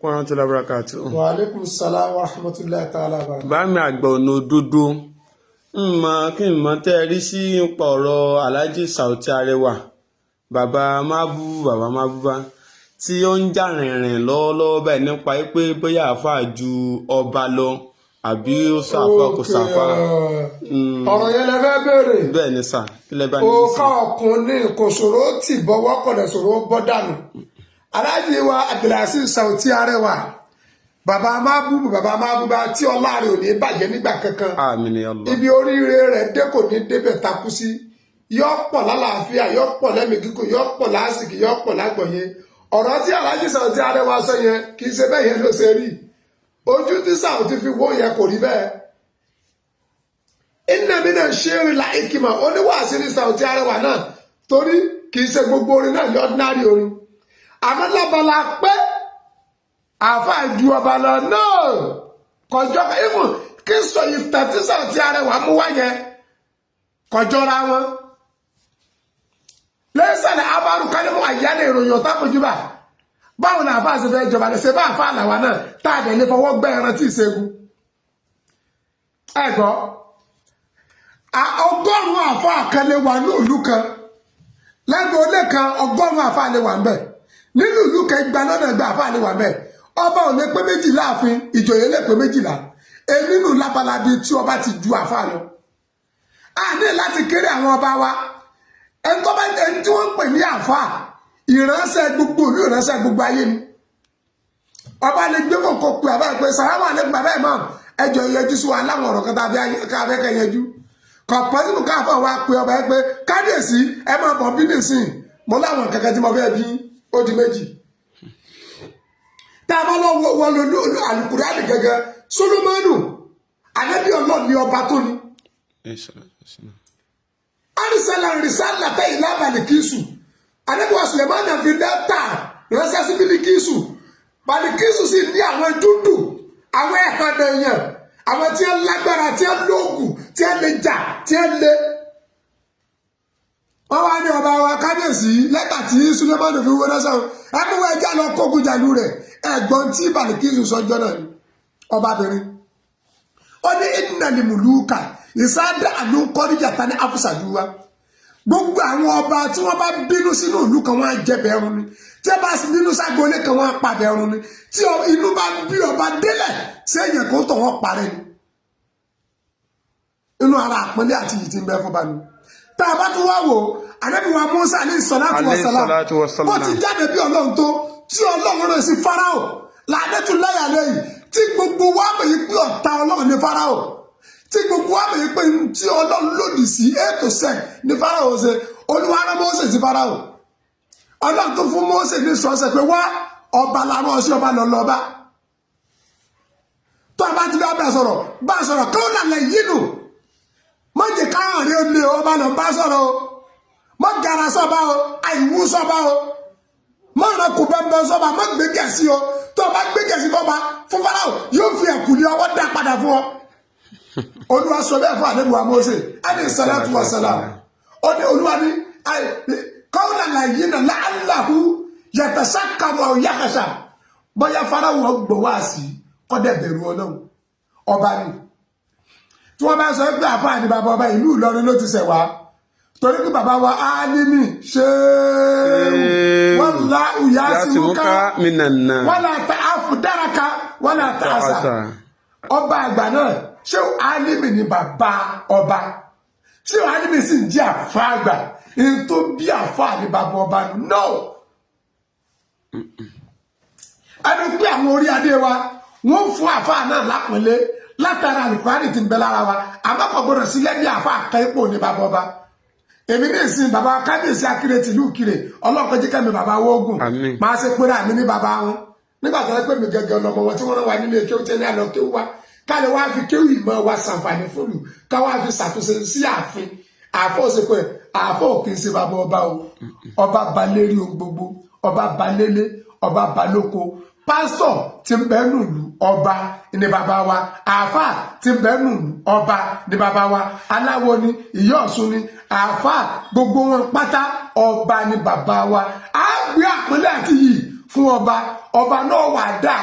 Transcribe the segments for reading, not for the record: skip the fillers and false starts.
Warahmatullahi wabarakatuh. Wa alaikum salam wa rahmatullahi ta'ala wa barakatuh. Bá mi àgbà ọ̀nà òdodo kí n mọ̀ tẹ́ ẹ rí sí nípa ọ̀rọ̀ Alhaji Saoty Arewa bàbá Mábúbá tí ó ń jà rìnrìn lọ́wọ́lọ́wọ́ báyìí nípa pé bóyá àáfàá ju ọba lọ àbí ó sàfà kò sàfà. Ọ̀rọ̀ yẹn lẹ fẹ́ béèrè. Bẹ́ẹ̀ ni sà kí lẹ bá ní sí. Òkà ọkùnrin kò ṣòro tì bọ́wọ́ kọ̀dẹ̀ ṣòro bọ́ dànù. Alhaji wa Abdulaziz Saoty Arewa bàbá Mábúbá tí ọlá rẹ̀ ò ní bàjẹ́ nígbà kankan. Àmín ya Allah. Ibi oríire rẹ̀ dé kò ní débẹ̀ takú sí. Yọ́ pọ̀ lálàáfíà, yọ́ pọ̀ lẹ́mìí gígùn, yọ́ pọ̀ lásìkò, yọ́ pọ̀ lágbọ̀nyé. Ọ̀rọ̀ tí Alhaji Saoty Arewa sọ yẹn kì í ṣe bẹ́ẹ̀ yẹn ló ṣe rí. Ojú tí Saoty fi wó yẹn kò rí bẹ́ẹ̀. Inna mina sheri la ikima oníwàásí ní Saoty Arewa náà torí kì í ṣe gbogbo orin náà ní ordinary orin. Àmọ́ lábala pé àáfàá ju ọba lọ náà kọjọ́ ìfún kí sọ ìtàn tí Saoty Arewa mú wáyẹ kọjọ́ra wọn. Lẹ́sẹ̀lẹ̀ abárúkálẹ́mọ́ àyálẹ̀ ìròyìn ọ̀tá fojúbà báwo ni àáfàá ṣe fẹ́ jọba lè ṣe bá àáfàá làwa náà tá a dẹ̀ lè fọwọ́ gbẹ́ ẹran tí ì ṣẹ́gun. Ẹ gbọ́ ọgọ́rùn-ún àáfàá kan lè wà ní ìlú kan lẹ́gbẹ̀ẹ́ olè kan ọgọ́rùn-ún àáfàá lè wà ń bẹ̀ nínú ìlú kan igba lọ́nà ẹgbẹ́ àáfàá lè wà ń bẹ̀ ọba ò lè pé méjìlá ààfin ìjòyè lè pé méjìlá èmi nù lábalábí tí ọba ti ju àáfàá lọ. A ní láti kéré àwọn ọba wa ẹni tí wọ́n ń pè ní àáfàá ìránṣẹ́ gbogbo olú ìránṣẹ́ gbogbo ayé ni. Ọba lè gbé kòkó pé àbá ìpè sàrámà àlékún bàbá ìmọ̀ ẹjọ́ ìyẹjú sí wa láwọn ọ̀rọ̀ kan tá a fẹ́ kẹ́ yẹjú. Kọ̀pọ̀ sínú káfọ́ wa pé ọba ẹ pé kábíyèsí ẹ máa bọ̀ bí nìsín mo láwọn kankan tí mo fẹ́ bí ó di méjì. Tá a bá lọ wọ lólu Al-Qur'ani gẹ́gẹ́ Solomonu ànábì Ọlọ́run ní ọba tó ní. Arísàlà rìsàlà tẹ ìlà Bàlíkísù ànábì wa Sulemana fi dẹ́ta ránṣẹ́ sí Bílíkísù Bàlíkísù sì ní àwọn dúdú àwọn ẹ̀hàn èèyàn àwọn tí ń lágbára tí ń lóògùn tí ń lè jà tí ń lè. Wọ́n wá ní ọba wa kábíyèsí lẹ́tà tí Sulemanu fi wọlé sọ ẹgbẹ́ ẹja lọ kógun jàlú rẹ̀ ẹ̀gbọ́n tí Bàlíkísù sọjọ́ náà ni ọbabìnrin. Ó ní ìdínàlì mùlùkà ìsáàdà àlù kọ́ríjà tani àfúsàdù wa. Gbogbo àwọn ọba tí wọ́n bá bínú sínú ìlú kan wọ́n á jẹ̀bẹ̀ ẹrun ni tí wọ́n bá bínú ságbolé kan wọ́n á padà ẹrun ni tí inú bá bí ọba délẹ̀ sẹ́yìn kó tọ̀ wọ́n parẹ́ ni. Inú ara àpọ́nlé àti yìí ti ń bẹ fún bá mi. Tá a bá tún wá wò ànábì wa Mùsá alayhi salatu wa salam bó ti jáde bí Ọlọ́run tó tí Ọlọ́run rẹ̀ sí Fáráò làdẹ́tù láyà lẹ́yìn tí gbogbo wa mọ̀ yìí pé ọ̀tá Ọlọ́run ní Fáráò tí gbogbo wa mọ̀ yìí pé tí Ọlọ́run lòdì sí ètò sẹ̀ ní Fáráò ṣe Olúwa rán Mósè sí Fáráò Ọlọ́run tó fún Mósè ní sọ́ọ̀sẹ̀ pé wá ọba làwọn ọ̀sẹ̀ ọba lọ́lọ́ba tó a bá ti bá sọ̀rọ̀ kí ó lálẹ́ yìí nù má jẹ́ káwọn rí olè ọba lọ bá sọ̀rọ̀ o má gara sọ́ba o àìwú sọ́ba o má ràn kó bẹ́ẹ̀ sọ́ba má gbé gẹ̀ẹ́sì o tó o bá gbé gẹ̀ẹ́sì fọ́ba fún Fáráò yóò fi ẹ̀kú ní ọwọ́ dá padà fún ọ. Olúwa sọ bẹ́ẹ̀ fún àdébùwà Mósè alayhi salatu wa salam ó ní Olúwa ní kọ́ńtà làyé náà láàláhu yàtọ̀ sákàrọ̀ àwọn yàkàṣà bóyá Fáráò gbọ́ wá sí kọ́dẹ̀ bẹ̀rù Ọlọ́run ọba ni. Tí wọ́n bá sọ pé àfáà ní bàbá ọba ìlú Ìlọrin ló ti ṣẹ̀ wá torí pé bàbá wa Álímì ṣe wọ́n la ìyá sí múká wọ́n la ta àfùdáraka wọ́n la ta àṣà ọba àgbà náà ṣé Álímì ní bàbá ọba ṣé Álímì sì ń jẹ́ àfáà àgbà èyí tó bí àfáà ní bàbá ọba no. Ẹni pé àwọn orí adé wa wọ́n fún àfáà náà lápẹ̀lé látara Al-Qur'ani ti ń bẹ lára wa àmọ́ kò gbọdọ̀ sílẹ̀ bí àfa àkẹ́pọ̀ ní bàbá ọba èmi ní ìsìn bàbá kábíyèsí Akire tìlú Ìkirè ọlọ́kọ̀jí kẹ́mi bàbá wọ́ọ̀gùn máa ṣe pé àmì ní bàbá wọn nígbà tó yẹ pé mi gẹ́gẹ́ ọlọmọ wọn tí wọ́n wà nílé kéwù tẹ́lẹ̀ àlọ́ kéwù wa káàlẹ̀ wá fi kéwù ìmọ̀ wa ṣàǹfààní fúlù ká wá fi ṣàtúnṣe sí ààfin àfọ̀ ṣe pé àfọ̀ kì í ṣe bàbá ọba o ọba balérí ohun gbogbo ọba balélé ọba balóko pásítọ̀ tí ń bẹ nùlù ọba ní bàbá wa àáfàá tí ń bẹ nùlù ọba ní bàbá wa aláwo ni ìyá Ọ̀ṣun ni àáfàá gbogbo wọn pátá ọba ní bàbá wa á gbé àpọ́nlé àti yìí fún ọba náà wà dá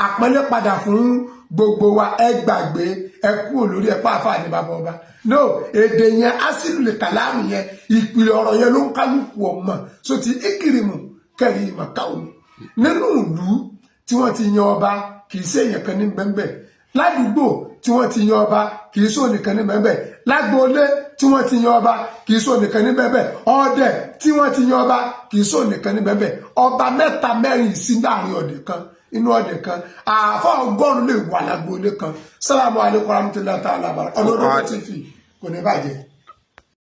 àpọ́nlé padà fún gbogbo wa. ẹ gbàgbé ẹ kú olórí ẹ pàápàá ní bàbá ọba no èdè yẹn asílù lè kàlámù yẹn ìpìlẹ̀ ọ̀rọ̀ yẹn ló ń kálukú ọmọ so ti ikirimu kẹrin ìmọ̀káwọ́ nínú ìlú tí wọ́n ti yan ọba kì í ṣe èèyàn kan ní bẹ́ẹ̀ ládùúgbò tí wọ́n ti yan ọba kì í ṣe ònìkan ní bẹ́ẹ̀ lágbóolé tí wọ́n ti yan ọba kì í ṣe ònìkan ní bẹ́ẹ̀ ọdẹ tí wọ́n ti yan ọba kì í ṣe ònìkan ní bẹ́ẹ̀ ọba mẹ́ta mẹ́rin sí láàrin ọdẹ kan inú ọdẹ kan àáfà ọgọ́rùn lè wà lágbóolé kan. Salamu alaikum warahmatullahi ta'ala barakatuh. Ọlọ́dún TV kò ní bàjẹ́.